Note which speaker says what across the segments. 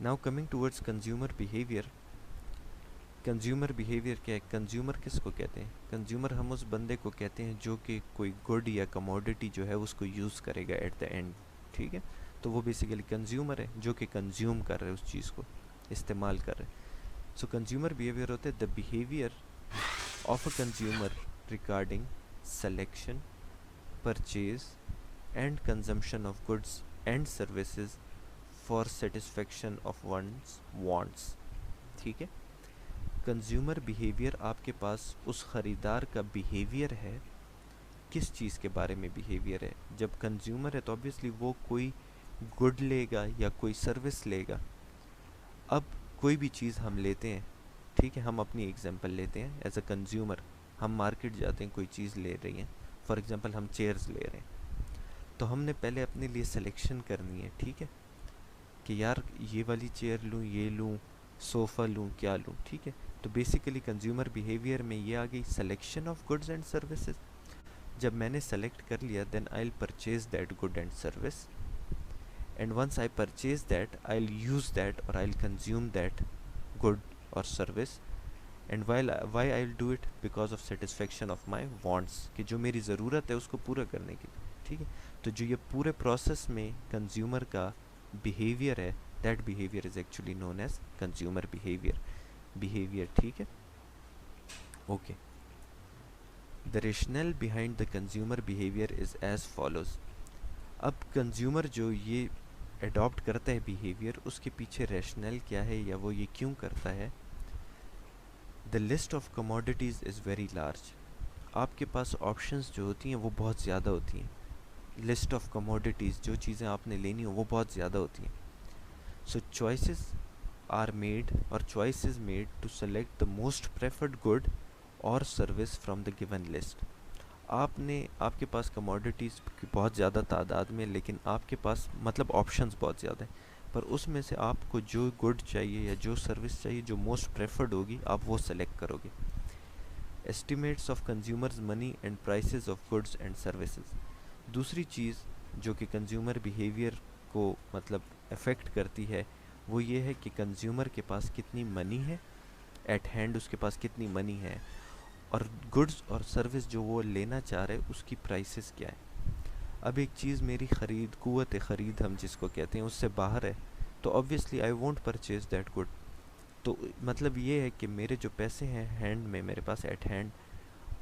Speaker 1: Now coming towards consumer behaviour. Consumer behaviour क्या है? Consumer किसको कहते हैं? कंज्यूमर हम उस बंदे को कहते हैं जो कि कोई गुड या कमोडिटी जो है उसको यूज़ करेगा एट द एंड, ठीक है। तो वो बेसिकली कंज्यूमर है जो कि कंज्यूम कर रहे हैं उस चीज़ को, इस्तेमाल कर रहे हैं। सो कंज्यूमर बिहेवियर होते हैं the behaviour of a consumer regarding selection, purchase and consumption of goods and services for satisfaction of one's wants, ठीक है। कंज्यूमर बिहेवियर आपके पास उस ख़रीदार का बिहेवियर है, किस चीज़ के बारे में बिहेवियर है। जब कंज्यूमर है तो ऑब्वियसली वो कोई गुड लेगा या कोई सर्विस लेगा। अब कोई भी चीज़ हम लेते हैं, ठीक है, हम अपनी एग्जांपल लेते हैं एज अ कंज्यूमर। हम मार्केट जाते हैं, कोई चीज़ ले रही हैं, फॉर एग्जांपल हम चेयर्स ले रहे हैं, तो हमने पहले अपने लिए सिलेक्शन करनी है, ठीक है, कि यार ये वाली चेयर लूँ, ये लूँ, सोफ़ा लूँ, क्या लूँ, ठीक है। तो बेसिकली कंज्यूमर बिहेवियर में ये आ गई selection of goods and services. जब मैंने सेलेक्ट कर लिया then I will purchase that good and service, and once I purchase that I'll use that or I'll consume that good or service, and why I'll do it because of satisfaction of my wants, कि जो मेरी ज़रूरत है उसको पूरा करने के लिए, ठीक है। तो जो ये पूरे प्रोसेस में कंज्यूमर का बिहेवियर है, that behaviour is actually known as consumer behaviour, ठीक है। Okay, the rational behind the consumer behaviour is as follows. अब कंज्यूमर जो ये अडॉप्ट करता है बिहेवियर, उसके पीछे रैशनल क्या है या वो ये क्यों करता है। The list of commodities is very large. आपके पास ऑप्शंस जो होती हैं वो बहुत ज़्यादा होती हैं। लिस्ट ऑफ कमोडिटीज़, जो चीज़ें आपने लेनी हो वो बहुत ज़्यादा होती हैं। So choices are made or choice is made to select the most preferred good or service from the given list. आपके पास कमोडिटीज़ की बहुत ज़्यादा तादाद में, लेकिन आपके पास मतलब ऑप्शंस बहुत ज़्यादा हैं, पर उसमें से आपको जो गुड चाहिए या जो सर्विस चाहिए जो मोस्ट प्रेफर्ड होगी आप वो सेलेक्ट करोगे। Estimates of consumers money and prices of goods and services. दूसरी चीज़ जो कि कंज्यूमर बिहेवियर को मतलब अफेक्ट करती है वो ये है कि कंज्यूमर के पास कितनी मनी है एट हैंड, उसके पास कितनी मनी है, और गुड्स और सर्विस जो वो लेना चाह रहे उसकी प्राइसेस क्या है। अब एक चीज़ मेरी क़ुव्वत ख़रीद हम जिसको कहते हैं उससे बाहर है, तो obviously I won't purchase that good. तो मतलब ये है कि मेरे जो पैसे हैं हैंड में, मेरे पास एट हैंड,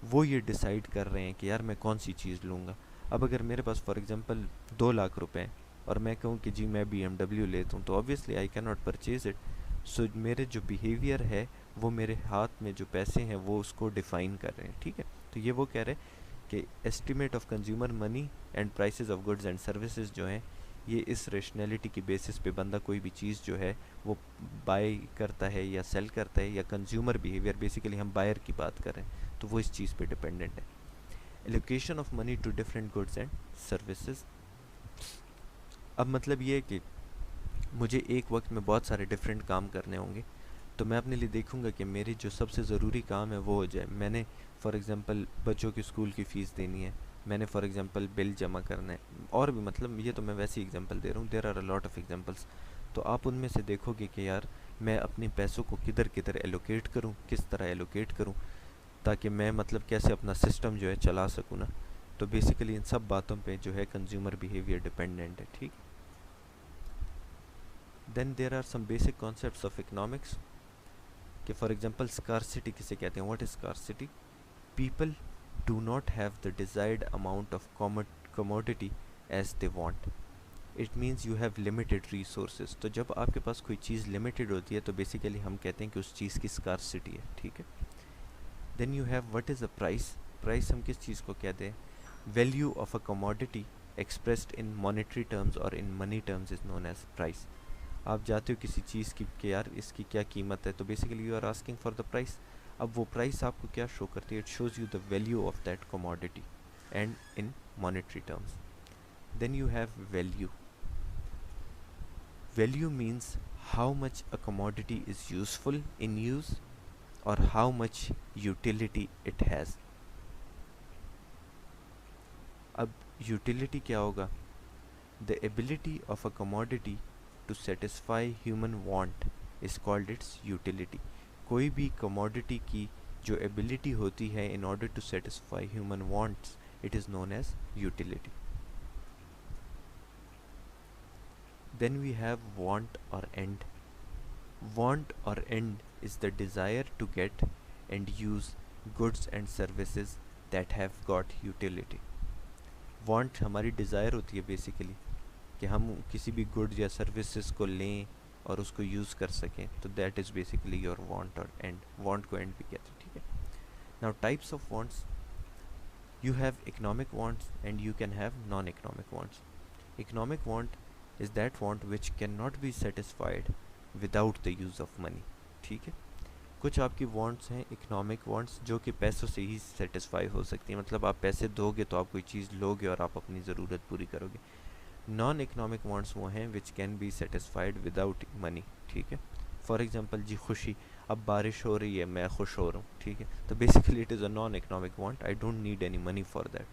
Speaker 1: वो ये डिसाइड कर रहे हैं कि यार मैं कौन सी चीज़ लूँगा। अब अगर मेरे पास फॉर एग्ज़ाम्पल 2 लाख रुपए हैं और मैं कहूँ कि जी मैं BMW लेता हूँ, तो obviously I can not purchase it. So मेरे जो बिहेवियर है वो मेरे हाथ में जो पैसे हैं वो उसको डिफ़ाइन कर रहे हैं, ठीक है। तो ये वो कह रहे हैं कि estimate of consumer money and prices of goods and services जो हैं, ये इस रेशनैलिटी की बेसिस पे बंदा कोई भी चीज़ जो है वो बाय करता है या सेल करता है, या कंज्यूमर बिहेवियर बेसिकली हम बायर की बात कर रहे हैं तो वो इस चीज़ पे डिपेंडेंट है। Allocation of money to different goods and services. अब मतलब ये है कि मुझे एक वक्त में बहुत सारे डिफरेंट काम करने होंगे, तो मैं अपने लिए देखूंगा कि मेरे जो सबसे ज़रूरी काम है वो हो जाए। मैंने फॉर एग्ज़ाम्पल बच्चों की स्कूल की फ़ीस देनी है, मैंने फॉर एग्ज़ाम्पल बिल जमा करना है, और भी मतलब ये तो मैं वैसे ही एग्ज़ाम्पल दे रहा हूँ, there are a lot of examples. तो आप उनमें से देखोगे कि यार मैं अपने पैसों को किधर किधर एलोकेट करूँ, किस तरह एलोकेट करूँ, ताकि मैं मतलब कैसे अपना सिस्टम जो है चला सकूँ ना। तो बेसिकली इन सब बातों पे जो है कंज्यूमर बिहेवियर डिपेंडेंट है, ठीक। Then there are some basic concepts of economics कि फॉर एग्जांपल स्कार्सिटी किसे कहते हैं। What is scarcity? People do not have the desired amount of commodity as they want. It means you have limited resources. तो जब आपके पास कोई चीज़ limited होती है तो बेसिकली हम कहते हैं कि उस चीज़ की स्कार्सिटी है, ठीक है। Then you have what is a price. Price हम किस चीज़ को कहते हैं? Value of a commodity expressed in monetary terms or in money terms is known as price. आप जाते हो किसी चीज़ की कि यार इसकी क्या कीमत है, तो basically you are asking for the price. अब वो प्राइस आपको क्या शो करती है? It shows you the value of that commodity and in monetary terms. Then you have value. Value means how much a commodity is useful in use or how much utility it has. अब utility क्या होगा? The ability of a commodity to satisfy human want is called its utility. कोई भी commodity की जो ability होती है in order to satisfy human wants, it is known as utility. Then we have want or end. Want or end is the desire to get and use goods and services that have got utility. Want हमारी desire होती है basically कि हम किसी भी goods या services को लें और उसको यूज़ कर सकें, तो that is basically your want और एंड. वांट को एंड भी कहते हैं, ठीक है. Now types of wants, you have economic wants and you can have non-economic wants. Economic want is that want which cannot be satisfied without the use of money. ठीक है. कुछ आपकी wants हैं economic wants जो कि पैसों से ही satisfy हो सकती हैं, मतलब आप पैसे दोगे तो आप कोई चीज़ लोगे और आप अपनी ज़रूरत पूरी करोगे. नॉन इकोनॉमिक वांट्स वो हैं which can be satisfied without money. ठीक है. फॉर एग्जांपल जी खुशी, अब बारिश हो रही है, मैं खुश हो रहा हूँ, ठीक है, तो basically it is a non economic want, I don't need any money for that.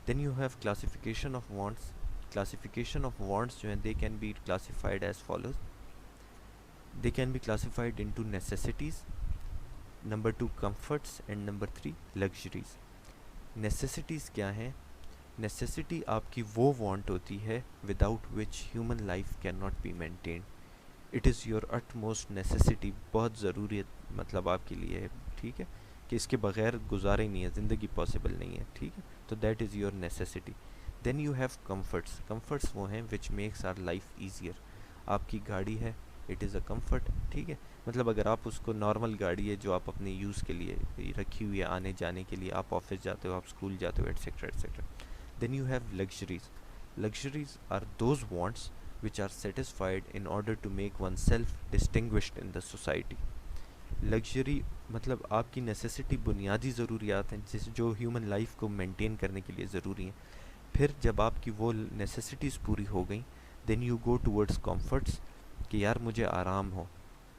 Speaker 1: Then you have classification of wants. Classification of wants जो हैं they can be classified as follows. They can be classified into necessities, number 2 comforts and number 3 luxuries. Necessities क्या हैं? Necessity आपकी वो want होती है without which human life can not be maintain. It is your utmost necessity, बहुत ज़रूरी मतलब आपके लिए है, ठीक है, कि इसके बगैर गुजारा ही नहीं है, ज़िंदगी पॉसिबल नहीं है, ठीक है, तो that is your necessity. Then you have comforts. Comforts वो हैं which makes our life easier. आपकी गाड़ी है, इट इज़ अ कम्फर्ट, ठीक है, मतलब अगर आप उसको नॉर्मल गाड़ी है जो आप अपने यूज़ के लिए रखी हुई है, आने जाने के लिए, आप ऑफिस जाते हो, आप स्कूल जाते हो, etcetera etcetera. Then you have luxuries. Luxuries are those wants which are satisfied in order to make oneself distinguished in the society. Luxury मतलब आपकी नेसेसिटी, बुनियादी ज़रूरियात हैं जिस जो ह्यूमन लाइफ को मेंटेन करने के लिए ज़रूरी हैं. फिर जब आपकी वो नेसेसिटीज़ पूरी हो गई, then you go towards comforts कि यार मुझे आराम हो,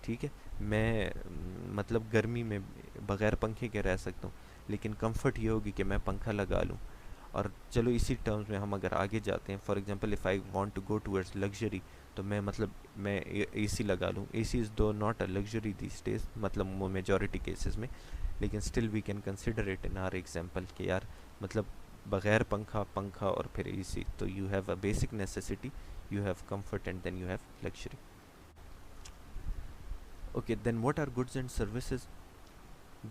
Speaker 1: ठीक है, मैं मतलब गर्मी में बग़ैर पंखे के रह सकता हूँ, लेकिन कंफर्ट ये होगी कि मैं पंखा लगा लूँ. और चलो इसी टर्म्स में हम अगर आगे जाते हैं, for example if I want to go towards luxury, तो मैं मतलब मैं एसी लगा लूँ. AC is though not a luxury these days, मतलब वो मेजॉरिटी केसेस में, लेकिन still we can consider it in our example कि यार मतलब बग़ैर पंखा और फिर एसी, तो you have a basic necessity, you have comfort and then you have luxury. Okay, then what are goods and services?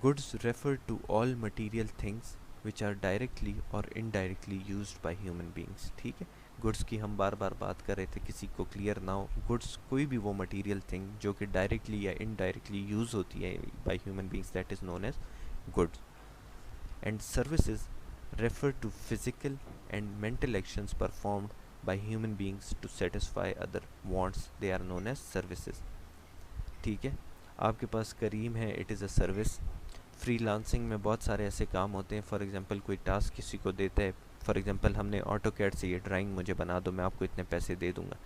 Speaker 1: Goods refer to all material things which are directly or indirectly used by human beings. ठीक है, goods की हम बार बार बात कर रहे थे, किसी को क्लियर ना हो. गुड्स कोई भी वो मटेरियल थिंग जो कि डायरेक्टली या इनडायरेक्टली यूज़ होती है by human beings, that is known as goods. And services refer to physical and mental actions performed by human beings to satisfy other wants, they are known as services. ठीक है, आपके पास Careem है, it is a service. Freelancing में बहुत सारे ऐसे काम होते हैं, फॉर एग्जांपल कोई टास्क किसी को देता है, फॉर एग्जांपल हमने ऑटोकैड से ये ड्राइंग मुझे बना दो, मैं आपको इतने पैसे दे दूंगा.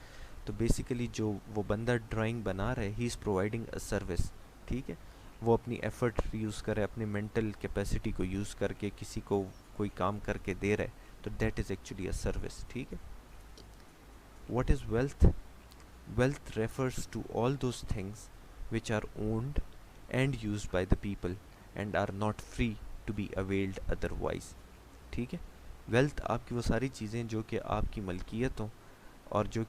Speaker 1: तो बेसिकली जो वो बंदा ड्राइंग बना रहा है, he is providing a service. ठीक है, वो अपनी एफर्ट यूज़ कर रहा है, अपनी मेंटल कैपेसिटी को यूज़ करके किसी को कोई काम करके दे रहा है, तो that is actually a service. ठीक है. What is wealth? Wealth refers to all those things which are owned and used by the people and are not free to be availed otherwise. ठीक है, वेल्थ आपकी वो सारी चीज़ें जो कि आपकी मलकियत हों और जो